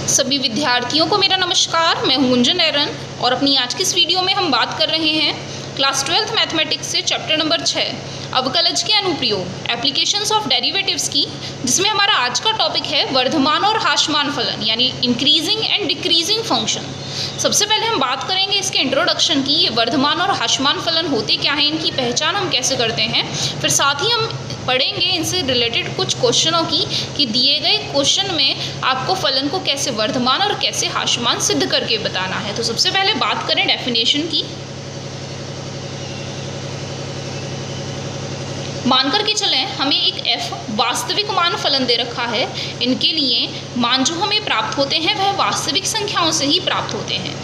सभी विद्यार्थियों को मेरा नमस्कार। मैं हूं गुंजन एरन और अपनी आज की इस वीडियो में हम बात कर रहे हैं क्लास 12th मैथमेटिक्स से चैप्टर नंबर 6 अवकलज के अनुप्रयोग एप्लीकेशंस ऑफ डेरिवेटिव्स की, जिसमें हमारा आज का टॉपिक है वर्धमान और ह्रासमान फलन यानी इंक्रीजिंग एंड डिक्रीजिंग फंक्शन। सबसे पहले हम बात करेंगे इसके इंट्रोडक्शन की। ये वर्धमान और ह्रासमान फलन होते क्या हैं, इनकी पहचान हम कैसे करते हैं, फिर साथ ही हम पढ़ेंगे इनसे रिलेटेड कुछ क्वेश्चनों की कि दिए गए क्वेश्चन में आपको फलन को कैसे वर्धमान और कैसे ह्रासमान सिद्ध करके बताना है। तो सबसे पहले बात करें डेफिनेशन की। मानकर के चलें हमें एक f वास्तविक मान फलन दे रखा है। इनके लिए मान जो हमें प्राप्त होते हैं वह वास्तविक संख्याओं से ही प्राप्त होते हैं।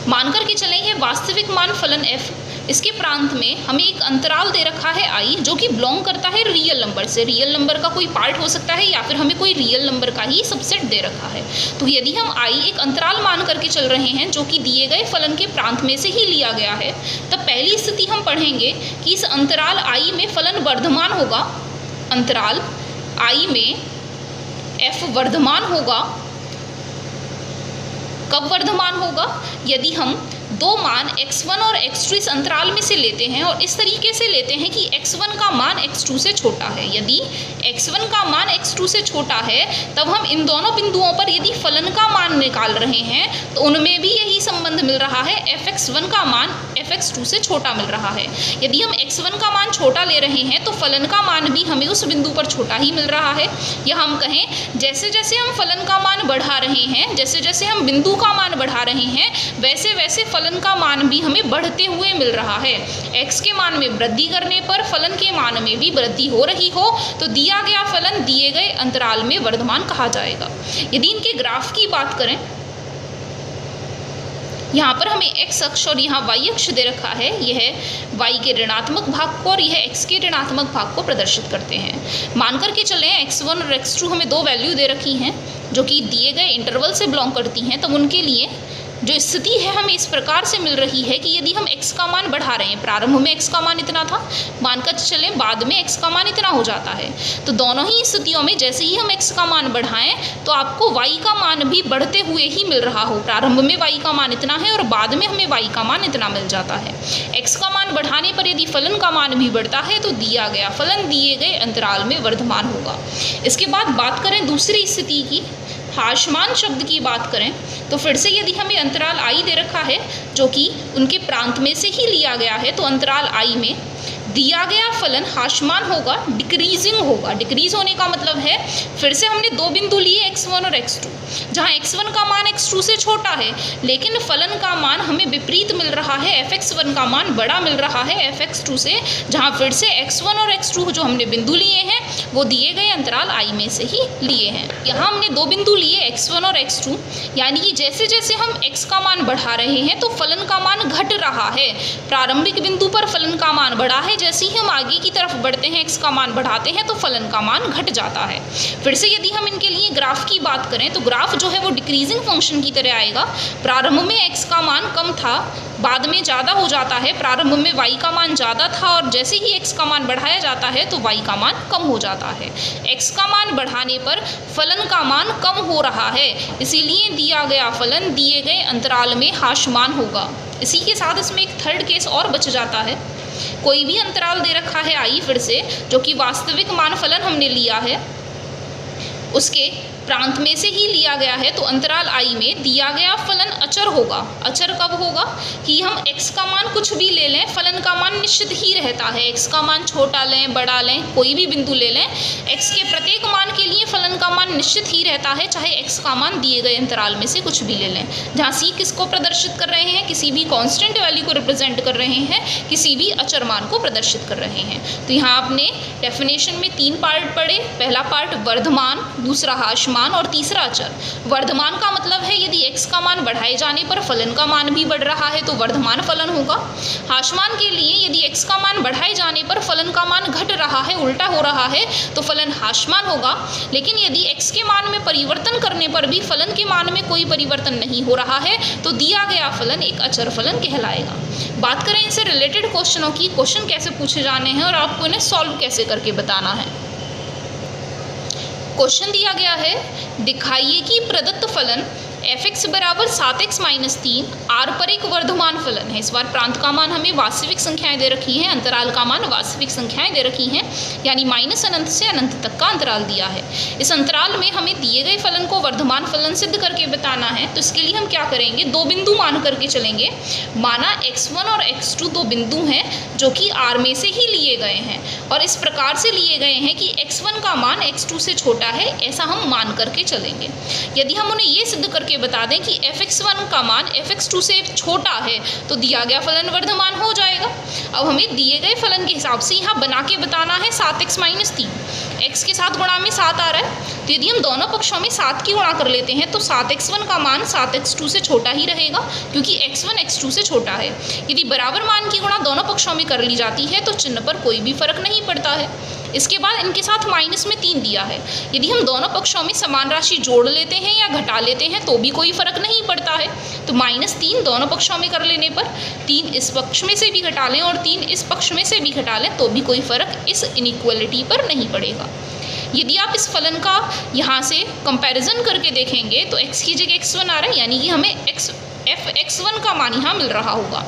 मानकर के चलें यह वास्तविक मान फलन f, इसके प्रांत में हमें एक अंतराल दे रखा है i जो कि बिलोंग करता है रियल नंबर से। रियल नंबर का कोई पार्ट हो सकता है या फिर हमें कोई रियल नंबर का ही सबसेट दे रखा है। तो यदि हम i एक अंतराल मान करके चल रहे हैं जो कि दिए गए फलन के प्रांत में से ही लिया गया है, तब पहली स्थिति हम पढ़ेंगे कि इस अंतराल i में फलन वर्धमान होगा। अंतराल i में f वर्धमान होगा। कब वर्धमान होगा? यदि हम दो मान x1 और x2 इस अंतराल में से लेते हैं और इस तरीके से लेते हैं कि x1 का मान x2 से छोटा है। यदि x1 का मान x2 से छोटा है तब हम इन दोनों बिंदुओं पर यदि फलन का मान निकाल रहे हैं तो उनमें भी यही संबंध मिल रहा है, fx1 का मान fx2 से छोटा मिल रहा है। यदि हम x1 का मान छोटा ले रहे हैं तो फलन का मान भी हमें उस बिंदु पर छोटा ही मिल रहा है। या हम कहें जैसे जैसे हम फलन का मान बढ़ा रहे हैं, जैसे जैसे हम बिंदु का मान बढ़ा रहे हैं, वैसे वैसे फलन का मान भी हमें बढ़ते हुए मिल रहा है। x के मान में वृद्धि करने पर फलन के मान में भी वृद्धि हो रही हो तो दिया गया फलन दिए गए अंतराल में वर्धमान कहा जाएगा। यदि इनके ग्राफ की बात करें, यहाँ पर हमें x अक्ष और यहाँ y अक्ष दे रखा है। यह y के ऋणात्मक भाग को और यह x के ऋणात्मक भाग को प्रदर्शित करते हैं। मानकर के चलें x1 और x2 हमें दो वैल्यू दे रखी हैं जो कि दिए गए इंटरवल से बिलोंग करती हैं। तब उनके लिए जो स्थिति है हमें इस प्रकार से मिल रही है कि यदि हम x का मान बढ़ा रहे हैं, प्रारंभ में x का मान इतना था, मानकर चलें बाद में x का मान इतना हो जाता है, तो दोनों ही स्थितियों में जैसे ही हम x का मान बढ़ाएं तो आपको y का मान भी बढ़ते हुए ही मिल रहा हो। प्रारंभ में y का मान इतना है और बाद में हमें y का मान इतना मिल जाता है। x का मान बढ़ाने पर यदि फलन का मान भी बढ़ता है तो दिया गया फलन दिए गए अंतराल में वर्धमान होगा। इसके बाद बात करें दूसरी स्थिति की, ह्रासमान शब्द की बात करें तो फिर से यदि हमें अंतराल i दे रखा है जो कि उनके प्रांत में से ही लिया गया है, तो अंतराल i में दिया गया फलन ह्रासमान होगा, डिक्रीजिंग होगा। डिक्रीज होने का मतलब है फिर से हमने दो बिंदु लिए x1 और x2, जहाँ x1 का मान x2 से छोटा है लेकिन फलन का मान हमें विपरीत मिल रहा है, fx1 का मान बड़ा मिल रहा है fx2 से, जहाँ फिर से x1 और x2 जो हमने बिंदु लिए हैं वो दिए गए अंतराल i में से ही लिए हैं। यहाँ हमने दो बिंदु लिए x1 और x2, यानी कि जैसे जैसे हम x का मान बढ़ा रहे हैं तो फलन का मान घट रहा है। प्रारंभिक बिंदु पर फलन का मान बढ़ा है, जैसे ही हम आगे की तरफ बढ़ते हैं x का मान बढ़ाते हैं तो फलन का मान घट जाता है। फिर से यदि हम इनके लिए ग्राफ की बात करें तो ग्राफ जो है वो डिक्रीजिंग फंक्शन की तरह आएगा। प्रारंभ में x का मान कम था, बाद में ज़्यादा हो जाता है। प्रारंभ में y का मान ज़्यादा था और जैसे ही x का मान बढ़ाया जाता है तो y का मान कम हो जाता है। x का मान बढ़ाने पर फलन का मान कम हो रहा है, इसीलिए दिया गया फलन दिए गए अंतराल में ह्रासमान होगा। इसी के साथ इसमें एक थर्ड केस और बच जाता है। कोई भी अंतराल दे रखा है i फिर से जो कि वास्तविक मान फलन हमने लिया है, उसके प्रांत में से ही लिया गया है, तो अंतराल i में दिया गया फलन अचर होगा। अचर कब होगा कि हम x का मान कुछ भी ले लें, फलन का मान निश्चित ही रहता है। x का मान छोटा लें बड़ा लें, कोई भी बिंदु ले लें, x के प्रत्येक मान के लिए फलन का मान निश्चित ही रहता है, चाहे x का मान दिए गए अंतराल में से कुछ भी ले लें। जहाँ c किसको प्रदर्शित कर रहे हैं, किसी भी कांस्टेंट वैल्यू को रिप्रेजेंट कर रहे हैं, किसी भी अचर मान को प्रदर्शित कर रहे हैं। तो यहाँ आपने डेफिनेशन में तीन पार्ट पढ़े। पहला पार्ट वर्धमान, दूसरा ह्रासमान और तीसरा अचर। वर्धमान का मतलब है यदि x का मान बढ़ाए जाने पर फलन का मान भी बढ़ रहा है तो वर्धमान फलन होगा। ह्रासमान के लिए यदि x का मान बढ़ाए जाने पर फलन का मान घट रहा है, उल्टा हो रहा है, तो फलन ह्रासमान होगा। लेकिन यदि x के मान में परिवर्तन करने पर भी फलन के मान में कोई परिवर्तन नहीं हो रहा है तो दिया गया फलन एक अचर फलन कहलाएगा। बात करें इनसे रिलेटेड क्वेश्चनों की, क्वेश्चन कैसे पूछे जाने हैं और आपको इन्हें सॉल्व कैसे करके बताना है। क्वेश्चन दिया गया है, दिखाइए कि प्रदत्त फलन f(x) बराबर 7x माइनस 3 r पर एक वर्धमान फलन है। इस बार प्रांत का मान हमें वास्तविक संख्याएं दे रखी हैं, अंतराल का मान वास्तविक संख्याएं दे रखी हैं, यानी माइनस अनंत से अनंत तक का अंतराल दिया है। इस अंतराल में हमें दिए गए फलन को वर्धमान फलन सिद्ध करके बताना है। तो इसके लिए हम क्या करेंगे, दो बिंदु मान करके चलेंगे। माना x1 और x2 दो बिंदु हैं जो कि r में से ही लिए गए हैं, और इस प्रकार से लिए गए हैं कि x1 का मान x2 से छोटा है, ऐसा हम मान करके चलेंगे। यदि हम उन्हें ये सिद्ध करके बता दें कि fx1 का मान fx2 से छोटा है तो दिया गया फलन वर्धमान हो जाएगा। अब हमें दिए गए फलन के हिसाब से यहाँ बना के बताना है 7x माइनस 3, x के साथ गुणा में 7 आ रहा है, तो यदि हम दोनों पक्षों में 7 की गुणा कर लेते हैं तो 7x1 का मान 7x2 से छोटा ही रहेगा, क्योंकि x1 x2 से छोटा है। यदि बराबर मान की गुणा दोनों पक्षों में कर ली जाती है तो चिन्ह पर कोई भी फर्क नहीं पड़ता है। इसके बाद इनके साथ माइनस में 3 दिया है। यदि हम दोनों पक्षों में समान राशि जोड़ लेते हैं या घटा लेते हैं तो भी कोई फर्क नहीं पड़ता है। तो -3 दोनों पक्षों में कर लेने पर 3 इस पक्ष में से भी घटा लें और 3 इस पक्ष में से भी घटा लें तो भी कोई फर्क इस इनइक्वलिटी पर नहीं पड़ेगा। यदि आप इस फलन का यहाँ से कंपैरिजन करके देखेंगे तो x की जगह x1 आ रहा है, यानी कि हमें fx1 का मान यहाँ मिल रहा होगा,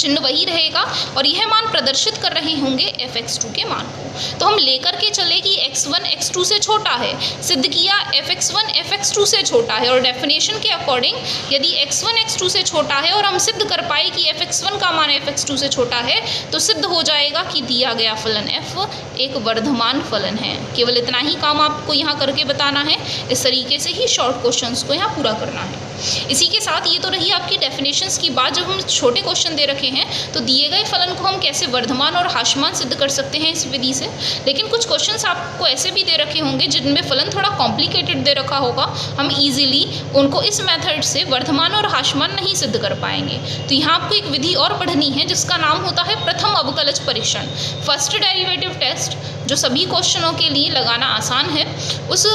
चिन्ह वही रहेगा और यह मान प्रदर्शित कर रहे होंगे fx2 के मान को। तो हम लेकर के चले कि x1 x2 से छोटा है, सिद्ध किया fx1 fx2 से छोटा है, और डेफिनेशन के अकॉर्डिंग यदि x1 x2 से छोटा है और हम सिद्ध कर पाए कि fx1 का मान fx2 से छोटा है तो सिद्ध हो जाएगा कि दिया गया फलन f एक वर्धमान फलन है। केवल इतना ही काम आपको यहाँ करके बताना है। इस तरीके से ही शॉर्ट क्वेश्चंस को यहाँ पूरा करना है। इसी के साथ ये तो रही आपकी डेफिनेशंस की बात। जब हम छोटे क्वेश्चन दे रखे हैं तो दिए गए फलन को हम कैसे वर्धमान और हास्यमान सिद्ध कर सकते हैं इस विधि से। लेकिन कुछ क्वेश्चंस आपको ऐसे भी दे रखे होंगे जिनमें फलन थोड़ा कॉम्प्लिकेटेड दे रखा होगा, हम इजीली उनको इस मेथड से वर्धमान और हास्यमान नहीं सिद्ध कर पाएंगे। तो यहाँ आपको एक विधि और पढ़नी है जिसका नाम होता है प्रथम अवकलज परीक्षण, फर्स्ट डेरिवेटिव टेस्ट, जो सभी क्वेश्चनों के लिए लगाना आसान है। उस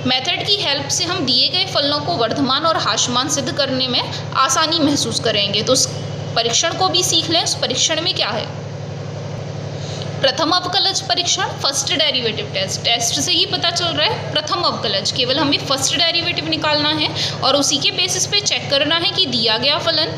मेथड की हेल्प से हम दिए गए फलनों को वर्धमान और हास्यमान सिद्ध करने में आसानी महसूस करेंगे। तो उस परीक्षण को भी सीख लें। उस परीक्षण में क्या है, प्रथम अवकलज परीक्षण, फर्स्ट डेरिवेटिव टेस्ट। टेस्ट से ही पता चल रहा है प्रथम अवकलज, केवल हमें फर्स्ट डेरिवेटिव निकालना है और उसी के बेसिस पे चेक करना है कि दिया गया फलन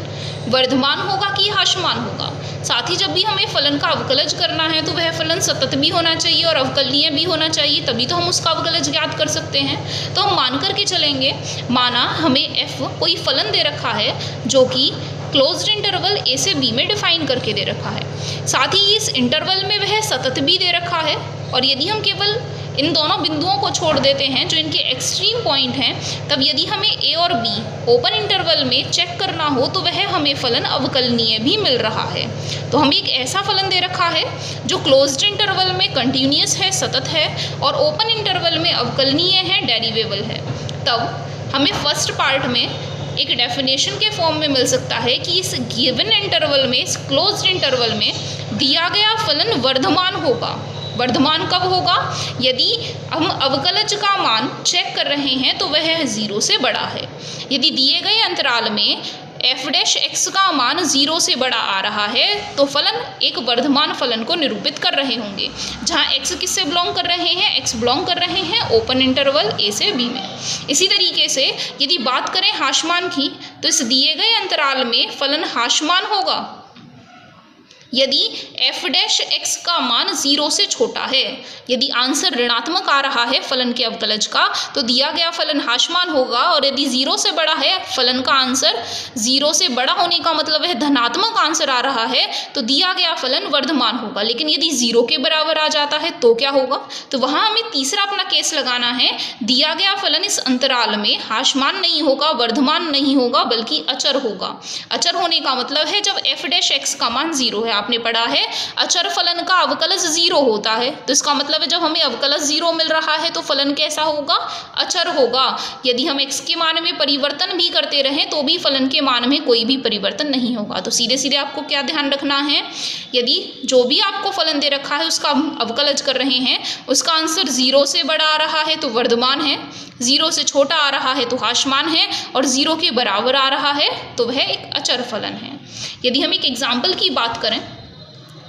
वर्धमान होगा कि हास्यमान होगा। साथ ही जब भी हमें फलन का अवकलज करना है तो वह फलन सतत भी होना चाहिए और अवकलनीय भी होना चाहिए, तभी तो हम उसका अवकलज ज्ञात कर सकते हैं। तो हम मान करके चलेंगे, माना हमें f कोई फलन दे रखा है जो कि क्लोज्ड इंटरवल a से b में डिफाइन करके दे रखा है, साथ ही इस इंटरवल में वह सतत भी दे रखा है। और यदि हम केवल इन दोनों बिंदुओं को छोड़ देते हैं जो इनके एक्सट्रीम पॉइंट हैं, तब यदि हमें a और b ओपन इंटरवल में चेक करना हो तो वह हमें फलन अवकलनीय भी मिल रहा है। तो हमें एक ऐसा फलन दे रखा है जो क्लोज्ड इंटरवल में कंटिन्यूअस है, सतत है, और ओपन इंटरवल में अवकलनीय है, डेरिवेबल है। तब हमें फर्स्ट पार्ट में एक डेफिनेशन के फॉर्म में मिल सकता है कि इस गिवन इंटरवल में, इस क्लोज्ड इंटरवल में दिया गया फलन वर्धमान होगा। वर्धमान कब होगा, यदि हम अवकलज का मान चेक कर रहे हैं तो वह 0 से बड़ा है। यदि दिए गए अंतराल में f' का मान 0 से बड़ा आ रहा है तो फलन एक वर्धमान फलन को निरूपित कर रहे होंगे। जहाँ x किससे बिलोंग कर रहे हैं, x बिलोंग कर रहे हैं ओपन इंटरवल a से b में। इसी तरीके से यदि बात करें हास्यमान की तो इस दिए गए अंतराल में फलन हास्यमान होगा यदि f' का मान 0 से छोटा है। यदि आंसर ऋणात्मक आ रहा है फलन के अवकलज का तो दिया गया फलन हास्यमान होगा, और यदि 0 से बड़ा है फलन का आंसर, 0 से बड़ा होने का मतलब है धनात्मक आंसर आ रहा है, तो दिया गया फलन वर्धमान होगा। लेकिन यदि 0 के बराबर आ जाता है तो क्या होगा, तो वहाँ हमें तीसरा अपना केस लगाना है, दिया गया फलन इस अंतराल में हास्यमान नहीं होगा, वर्धमान नहीं होगा, बल्कि अचर होगा। अचर होने का मतलब है जब f' का मान 0 है। आपने पढ़ा है अचर फलन का अवकलज 0 होता है, तो इसका मतलब है जब हमें अवकलज 0 मिल रहा है तो फलन कैसा होगा, अचर होगा। यदि हम x के मान में परिवर्तन भी करते रहें तो भी फलन के मान में कोई भी परिवर्तन नहीं होगा। तो सीधे सीधे आपको क्या ध्यान रखना है, यदि जो भी आपको फलन दे रखा है उसका अवकलज कर रहे हैं, उसका आंसर 0 से बड़ा आ रहा है तो वर्धमान है, 0 से छोटा आ रहा है तो हास्यमान है, और 0 के बराबर आ रहा है तो वह एक अचर फलन है। यदि हम एक एग्जाम्पल की बात करें,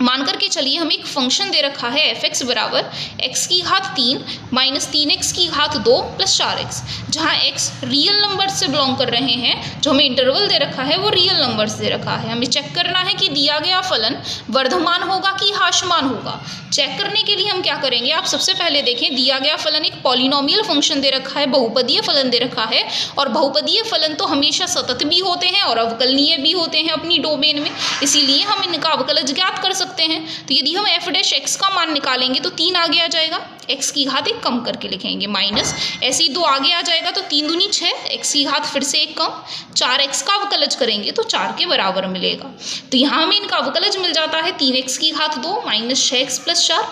मान करके चलिए हमें एक फंक्शन दे रखा है एफ एक्स बराबर एक्स की घात 3 माइनस 3x की घात 2 प्लस 4x, जहाँ x रियल नंबर से बिलोंग कर रहे हैं। जो हमें इंटरवल दे रखा है वो रियल नंबर्स दे रखा है। हमें चेक करना है कि दिया गया फलन वर्धमान होगा कि हाशमान होगा। चेक करने के लिए हम क्या करेंगे, आप सबसे पहले देखें दिया गया फलन एक पॉलिनोमियल फंक्शन दे रखा है, बहुपदीय फलन दे रखा है, और बहुपदीय फलन तो हमेशा सतत भी होते हैं और अवकलनीय भी होते हैं अपनी डोमेन में, इसीलिए हम इनका अवकलज ज्ञात कर सकते हैं। तो यदि हम एफ डैश एक्स का मान निकालेंगे तो 3 आगे आ जाएगा, एक्स की घात 1 कम करके लिखेंगे, माइनस ऐसे ही 2 आगे आ जाएगा तो 3 दूनी 6, एक्स की घात फिर से 1 कम, 4x का अवकलज करेंगे तो 4 के बराबर मिलेगा। तो यहाँ हमें इनका अवकलज मिल जाता है 3x की घात 2 माइनस 6x प्लस 4।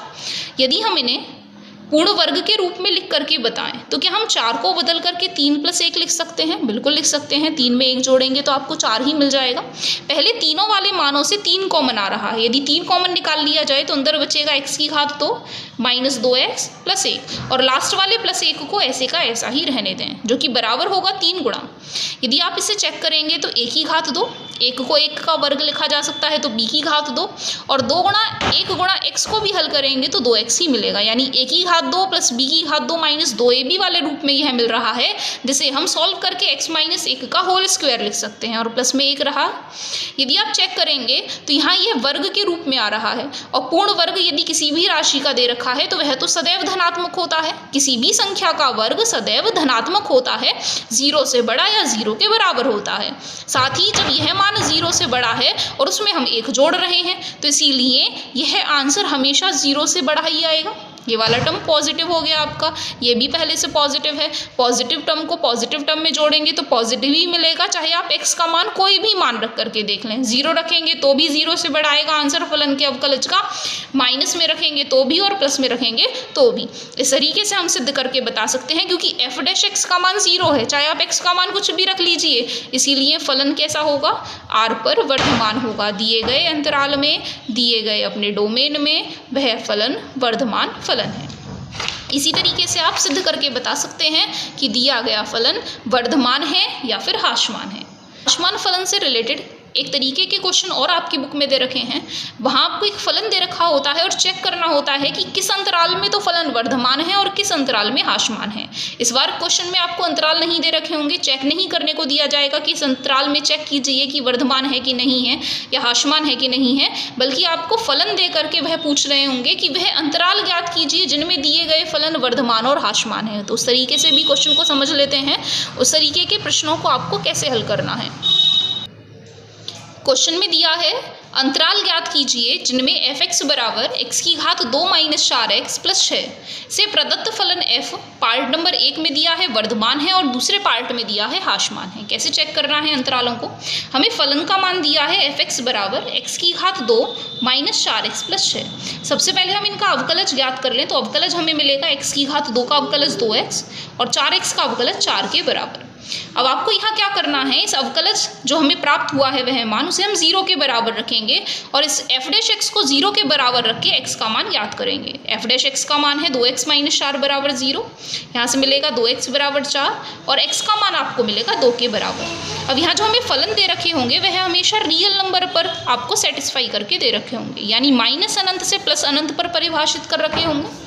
यदि हम इन्हें पूर्ण वर्ग के रूप में लिख करके बताएं तो क्या हम 4 को बदल करके 3 + 1 लिख सकते हैं? बिल्कुल लिख सकते हैं। 3 में 1 जोड़ेंगे तो आपको 4 ही मिल जाएगा। पहले तीनों वाले मानों से 3 कॉमन आ रहा है, यदि 3 कॉमन निकाल लिया जाए तो अंदर बचेगा x की घात 2 माइनस 2x प्लस 1, और लास्ट वाले प्लस 1 को ऐसे का ऐसा ही रहने दें, जो कि बराबर होगा 3 गुणा। यदि आप इसे चेक करेंगे तो a की घात 2, 1 को 1 का वर्ग लिखा जा सकता है तो b की घात 2, और 2 गुणा 1 गुणा x को भी हल करेंगे तो 2x ही मिलेगा, यानी a की घात 2 प्लस b की घात 2 माइनस 2ab वाले रूप में यह मिल रहा है, जिसे हम सॉल्व करके x माइनस 1 का होल स्क्वायर लिख सकते हैं, और प्लस में 1 रहा। यदि आप चेक करेंगे तो यहाँ यह वर्ग के रूप में आ रहा है, और पूर्ण वर्ग यदि किसी भी राशि का दे रखा है तो वह तो सदैव धनात्मक होता है। किसी भी संख्या का वर्ग सदैव धनात्मक होता है, 0 से बड़ा या 0 के बराबर होता है। साथ ही जब यह मान 0 से बड़ा है और उसमें हम 1 जोड़ रहे हैं तो इसीलिए यह आंसर हमेशा 0 से बड़ा ही आएगा। ये वाला टर्म पॉजिटिव हो गया आपका, ये भी पहले से पॉजिटिव है। पॉजिटिव टर्म को पॉजिटिव टर्म में जोड़ेंगे तो पॉजिटिव ही मिलेगा, चाहे आप x का मान कोई भी मान रख करके देख लें। 0 रखेंगे तो भी 0 से बड़ा आएगा आंसर फलन के अवकलज का, माइनस में रखेंगे तो भी और प्लस में रखेंगे तो भी। इस तरीके से हम सिद्ध करके बता सकते हैं, क्योंकि f डैश x का मान 0 है, चाहे आप x का मान कुछ भी रख लीजिए, इसीलिए फलन कैसा होगा, r पर वर्धमान होगा। दिए गए अंतराल में, दिए गए अपने डोमेन में वह फलन वर्धमान फलन है। इसी तरीके से आप सिद्ध करके बता सकते हैं कि दिया गया फलन वर्धमान है या फिर हाशमान है। हाशमान फलन से रिलेटेड एक तरीके के क्वेश्चन और आपकी बुक में दे रखे हैं, वहाँ आपको एक फलन दे रखा होता है और चेक करना होता है कि किस अंतराल में तो फलन वर्धमान है और किस अंतराल में हाशमान है। इस बार क्वेश्चन में आपको अंतराल नहीं दे रखे होंगे, चेक नहीं करने को दिया जाएगा कि इस अंतराल में चेक कीजिए कि वर्धमान है कि नहीं है या हाशमान है कि नहीं है, बल्कि आपको फलन दे करके वह पूछ रहे होंगे कि वह अंतराल ज्ञात कीजिए जिनमें दिए गए फलन वर्धमान और हाशमान है। तो उस तरीके से भी क्वेश्चन को समझ लेते हैं, उस तरीके के प्रश्नों को आपको कैसे हल करना है। क्वेश्चन में दिया है अंतराल ज्ञात कीजिए जिनमें एफ एक्स बराबर एक्स की घात 2 माइनस 4x प्लस 6 से प्रदत्त फलन f पार्ट नंबर 1 में दिया है वर्धमान है और दूसरे पार्ट में दिया है हाशमान है। कैसे चेक करना है अंतरालों को, हमें फलन का मान दिया है एफ एक्स बराबर एक्स की घात 2 माइनस 4x प्लस 6। सबसे पहले हम इनका अवकलज ज्ञात कर लें तो अवकलज हमें मिलेगा एक्स की घात 2 का अवकलज 2x और 4x का अवकलज 4 के बराबर। अब आपको यहाँ क्या करना है, इस अवकलज जो हमें प्राप्त हुआ है वह मान उसे हम 0 के बराबर रखेंगे और इस f डैश x को 0 के बराबर रख के x का मान ज्ञात करेंगे। f डैश x का मान है 2x माइनस 4 बराबर 0, यहाँ से मिलेगा 2x बराबर 4 और x का मान आपको मिलेगा 2 के बराबर। अब यहाँ जो हमें फलन दे रखे होंगे वह हमेशा रियल नंबर पर आपको सेटिस्फाई करके दे रखे होंगे, यानी माइनस अनंत से प्लस अनंत पर परिभाषित कर रखे होंगे।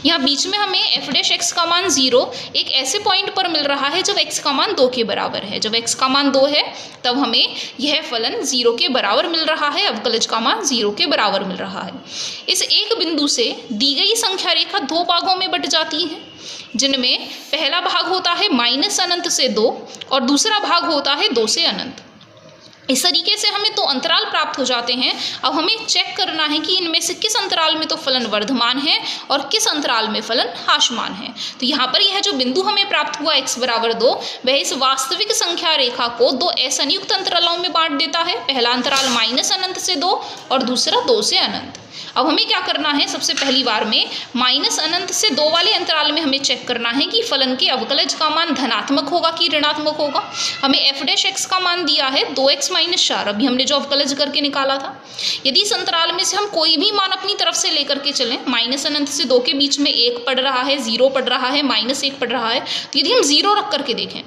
यहाँ बीच में हमें f डैश x का मान 0 एक ऐसे पॉइंट पर मिल रहा है जब x का मान 2 के बराबर है। जब x का मान 2 है तब हमें यह फलन 0 के बराबर मिल रहा है, अवकलज का मान 0 के बराबर मिल रहा है। इस एक बिंदु से दी गई संख्या रेखा 2 भागों में बट जाती है, जिनमें पहला भाग होता है माइनस अनंत से 2 और दूसरा भाग होता है 2 से अनंत। इस तरीके से हमें 2 अंतराल प्राप्त हो जाते हैं। अब हमें चेक करना है कि इनमें से किस अंतराल में तो फलन वर्धमान है और किस अंतराल में फलन हाशमान है। तो यहाँ पर यह जो बिंदु हमें प्राप्त हुआ x बराबर 2, वह इस वास्तविक संख्या रेखा को 2 असंयुक्त अंतरालों में बांट देता है। पहला अंतराल माइनस अनंत से 2 और दूसरा 2 से अनंत। अब हमें क्या करना है, सबसे पहली बार में माइनस अनंत से 2 वाले अंतराल में हमें चेक करना है कि फलन के अवकलज का मान धनात्मक होगा कि ऋणात्मक होगा। हमें f डैश x का मान दिया है 2x माइनस 4, अभी हमने जो अवकलज करके निकाला था। यदि इस अंतराल में से हम कोई भी मान अपनी तरफ से लेकर के चलें, माइनस अनंत से 2 के बीच में 1 पड़ रहा है, 0 पड़ रहा है, -1 पड़ रहा है, तो यदि हम 0 रख करके देखें,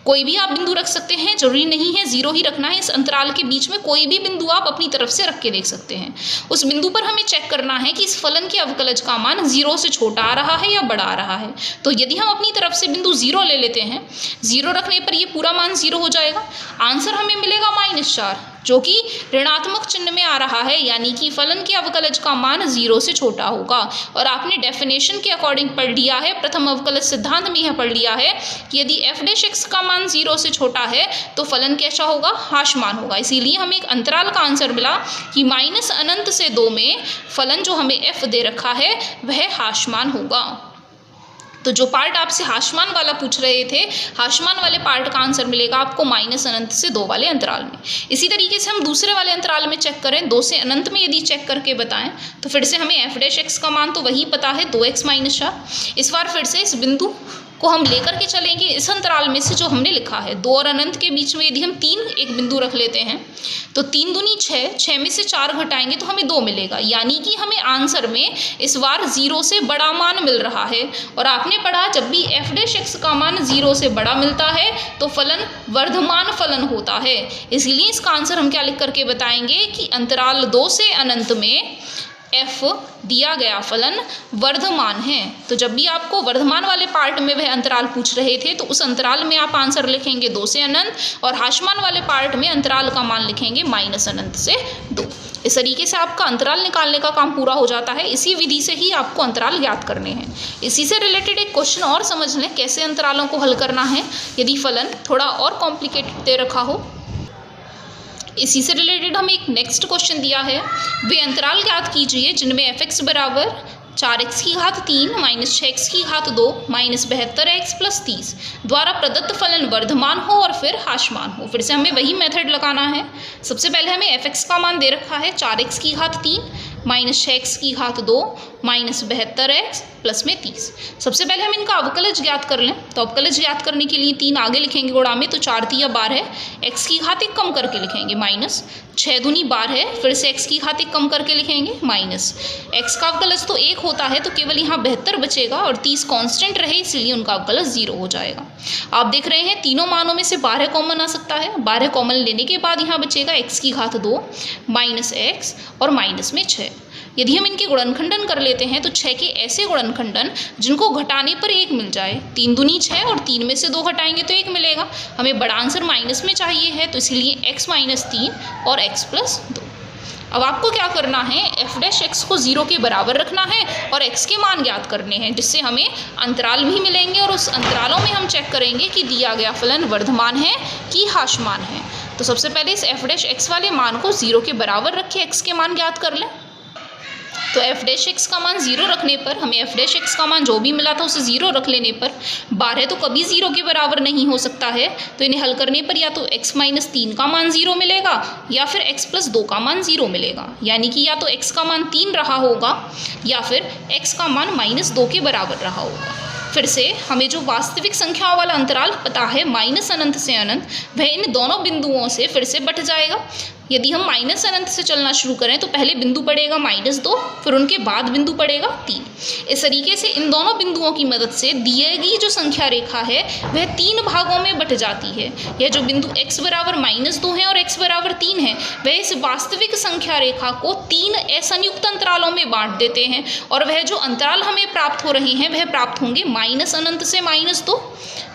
कोई भी आप बिंदु रख सकते हैं, जरूरी नहीं है 0 ही रखना है। इस अंतराल के बीच में कोई भी बिंदु आप अपनी तरफ से रख के देख सकते हैं। उस बिंदु पर हमें चेक करना है कि इस फलन के अवकलज का मान 0 से छोटा आ रहा है या बड़ा आ रहा है। तो यदि हम अपनी तरफ से बिंदु 0 ले लेते हैं, 0 रखने पर ये पूरा मान 0 हो जाएगा। आंसर हमें मिलेगा -4, जो कि ऋणात्मक चिन्ह में आ रहा है, यानी कि फलन के अवकलज का मान 0 से छोटा होगा। और आपने डेफिनेशन के अकॉर्डिंग पढ़ लिया है, प्रथम अवकलज सिद्धांत में यह पढ़ लिया है कि यदि f' का मान 0 से छोटा है तो फलन कैसा होगा, हाशमान होगा। इसीलिए हमें एक अंतराल का आंसर मिला कि -अनंत से 2 में फलन जो हमें f दे रखा है वह हाशमान होगा। तो जो पार्ट आपसे हाशमान वाला पूछ रहे थे, हाशमान वाले पार्ट का आंसर मिलेगा आपको -अनंत से 2 वाले अंतराल में। इसी तरीके से हम दूसरे वाले अंतराल में चेक करें, 2 से अनंत में यदि चेक करके बताएं तो फिर से हमें f' का मान तो वही पता है 2x - 4। इस बार फिर से इस बिंदु को हम लेकर के चलेंगे इस अंतराल में से जो हमने लिखा है। 2 और अनंत के बीच में यदि हम 3 एक बिंदु रख लेते हैं तो 3 दूनी 6, 6 में से 4 घटाएंगे तो हमें 2 मिलेगा, यानी कि हमें आंसर में इस बार 0 से बड़ा मान मिल रहा है। और आपने पढ़ा जब भी f' का मान 0 से बड़ा मिलता है तो फलन वर्धमान फलन होता है। इसलिए इसका आंसर हम क्या लिख करके बताएंगे कि अंतराल 2 से अनंत में f दिया गया फलन वर्धमान है। तो जब भी आपको वर्धमान वाले पार्ट में वह अंतराल पूछ रहे थे तो उस अंतराल में आप आंसर लिखेंगे 2 से अनंत, और हाशमान वाले पार्ट में अंतराल का मान लिखेंगे -अनंत से 2। इस तरीके से आपका अंतराल निकालने का काम पूरा हो जाता है। इसी विधि से ही आपको अंतराल ज्ञात करने हैं। इसी से रिलेटेड एक क्वेश्चन और समझ लें कैसे अंतरालों को हल करना है यदि फलन थोड़ा और कॉम्प्लिकेटेड दे रखा हो। इसी से रिलेटेड हमें एक नेक्स्ट क्वेश्चन दिया है, वे अंतराल ज्ञात कीजिए जिनमें f(x) बराबर 4x की घात 3 -6x की घात 2 -72x + 30 द्वारा प्रदत्त फलन वर्धमान हो और फिर हाशमान हो। फिर से हमें वही मेथड लगाना है। सबसे पहले हमें f(x) का मान दे रखा है 4x की घात 3 -6x की घात 2 -72x + में 30। सबसे पहले हम इनका अवकलज ज्ञात कर लें। तो अवकलज ज्ञात करने के लिए 3 आगे लिखेंगे गुणा में, तो 4 3 12, x की घात 1 कम करके लिखेंगे -6 दूनी 12, फिर से x की घात 1 कम करके लिखेंगे -x का अवकलज तो 1 होता है तो केवल यहाँ 72 बचेगा और 30 कांस्टेंट रहे इसलिए उनका अवकलज 0 हो जाएगा। आप देख रहे हैं तीनों मानों में से 12 कॉमन आ सकता है। 12 कॉमन लेने के बाद यहाँ बचेगा x की घात 2 -x और माइनस में 6। यदि हम इनके गुणनखंडन कर लेते हैं तो 6 के ऐसे गुणनखंडन जिनको घटाने पर 1 मिल जाए। 3 दूनी 6 और 3 में से 2 घटाएंगे तो 1 मिलेगा। हमें बड़ा आंसर माइनस में चाहिए है तो इसलिए x - 3 और x + 2। अब आपको क्या करना है, f' को 0 के बराबर रखना है और x के मान ज्ञात करने हैं, जिससे हमें अंतराल भी मिलेंगे और उस अंतरालों में हम चेक करेंगे कि दिया गया फलन वर्धमान है कि हाशमान है। तो सबसे पहले इस f' वाले मान को 0 के बराबर रख के x के मान ज्ञात कर लें। तो f' का मान 0 रखने पर हमें f' का मान जो भी मिला था उसे 0 रख लेने पर 12 तो कभी 0 के बराबर नहीं हो सकता है, तो इन्हें हल करने पर या तो x - 3 का मान 0 मिलेगा या फिर x + 2 का मान 0 मिलेगा। यानी कि या तो x का मान 3 रहा होगा या फिर x का मान -2 के बराबर रहा होगा। फिर से हमें जो वास्तविक संख्याओं वाला अंतराल पता है -अनंत से अनंत, वह इन दोनों बिंदुओं से फिर से बट जाएगा। यदि हम -अनंत से चलना शुरू करें तो पहले बिंदु पड़ेगा -2, फिर उनके बाद बिंदु पड़ेगा 3। इस तरीके से इन दोनों बिंदुओं की मदद से दी गई जो संख्या रेखा है वह 3 भागों में बट जाती है। यह जो बिंदु x बराबर -2 है और x बराबर 3 है वह इस वास्तविक संख्या रेखा को 3 असंयुक्त अंतरालों में बांट देते हैं और वह जो अंतराल हमें प्राप्त हो रहे हैं वह प्राप्त होंगे -अनंत से -2,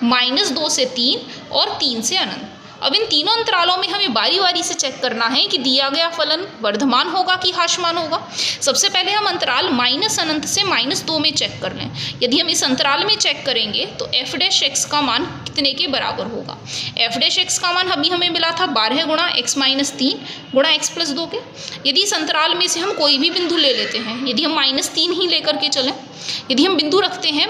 -2 से 3 और 3 से अनंत। अब इन तीनों अंतरालों में हमें बारी बारी से चेक करना है कि दिया गया फलन वर्धमान होगा कि हाशमान होगा। सबसे पहले हम अंतराल -अनंत से -2 में चेक कर लें। यदि हम इस अंतराल में चेक करेंगे तो f' का मान कितने के बराबर होगा। f' का मान अभी हमें मिला था 12 गुणा x - 3 गुणा x + 2 के। यदि इस अंतराल में से हम कोई भी बिंदु ले लेते हैं, यदि हम -3 ही लेकर के चलें, यदि हम बिंदु रखते हैं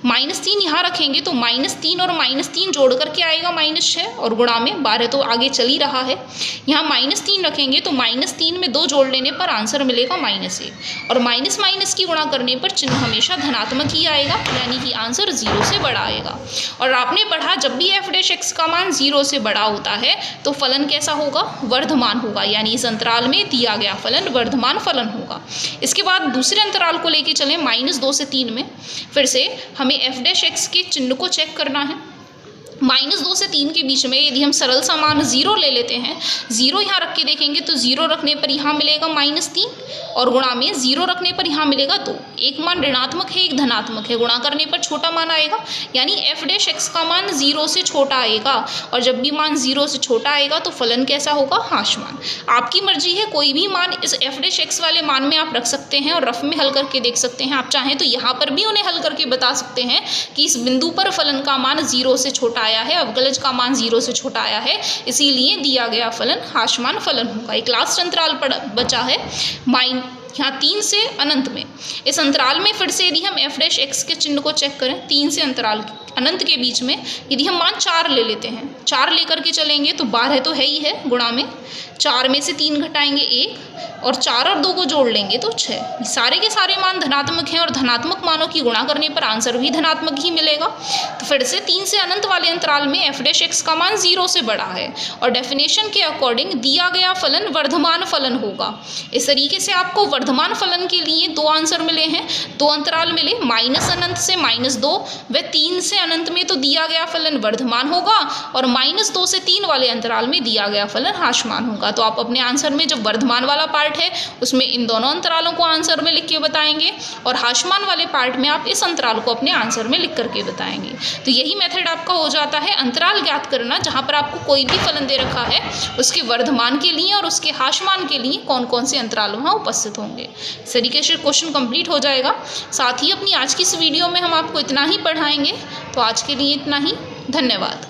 -3 यहाँ रखेंगे तो -3 और -3 जोड़ करके आएगा -6 और गुणा में 12 तो आगे चल ही रहा है। यहाँ -3 रखेंगे तो -3 में 2 जोड़ लेने पर आंसर मिलेगा -1 और माइनस की गुणा करने पर चिन्ह हमेशा धनात्मक ही आएगा, यानी कि आंसर 0 से बड़ा आएगा। और आपने पढ़ा जब भी f' का मान 0 से बड़ा होता है तो फलन कैसा होगा, वर्धमान होगा, यानी इस अंतराल में दिया गया फलन वर्धमान फलन होगा। इसके बाद दूसरे अंतराल को लेके चलें -2 से 3 में। फिर से हमें f' के चिन्ह को चेक करना है। -2 से 3 के बीच में यदि हम सरल सा मान 0 ले लेते हैं, 0 यहाँ रख के देखेंगे तो 0 रखने पर यहाँ मिलेगा -3 और गुणा में 0 रखने पर यहाँ मिलेगा 2। एक मान ऋणात्मक है, एक धनात्मक है, गुणा करने पर छोटा मान आएगा, यानी f' का मान 0 से छोटा आएगा। और जब भी मान 0 से छोटा आएगा तो फलन कैसा होगा? हाशमान। आपकी मर्जी है, कोई भी मान इस f' वाले मान में आप रख सकते हैं और रफ में हल करके देख सकते हैं। आप चाहें तो यहाँ पर भी उन्हें हल करके बता सकते हैं कि इस बिंदु पर फलन का मान 0 से छोटा आया है, अवकलज का मान 0 से छोटा आया है, इसीलिए दिया गया फलन हाशमान फलन होगा। एक लास्ट अंतराल बचा है यहाँ 3 से अनंत में। इस अंतराल में फिर से यदि हम f' के चिन्ह को चेक करें, 3 से अंतराल अनंत के बीच में यदि हम मान 4 ले लेते हैं, 4 लेकर के चलेंगे तो 12 तो है ही है, गुणा में 4 में से 3 घटाएंगे 1 और 4 और 2 को जोड़ लेंगे तो 6। सारे के सारे मान धनात्मक हैं और धनात्मक मानों की गुणा करने पर आंसर भी धनात्मक ही मिलेगा। तो फिर से 3 से अनंत वाले अंतराल में f' का मान 0 से बड़ा है और डेफिनेशन के अकॉर्डिंग दिया गया फलन वर्धमान फलन होगा। इस तरीके से आपको वर्धमान फलन के लिए 2 आंसर मिले हैं, 2 अंतराल मिले, -अनंत से -2 व 3 से अनंत में तो दिया गया फलन वर्धमान होगा और -2 से 3 वाले अंतराल में दिया गया फलन हाशमान होगा। तो आप अपने आंसर में जब वर्धमान वाला पार्ट है उसमें इन दोनों अंतरालों को आंसर में लिख के बताएंगे और हाशमान वाले पार्ट में आप इस अंतराल को अपने आंसर में लिख करके बताएंगे। तो यही मेथड आपका हो जाता है अंतराल ज्ञात करना, जहाँ पर आपको कोई भी फलन दे रखा है उसके वर्धमान के लिए और उसके हाशमान के लिए कौन कौन से अंतराल वहाँ उपस्थित होंगे। इस तरीके से क्वेश्चन कंप्लीट हो जाएगा। साथ ही अपनी आज की इस वीडियो में हम आपको इतना ही पढ़ाएंगे। तो आज के लिए इतना ही, धन्यवाद।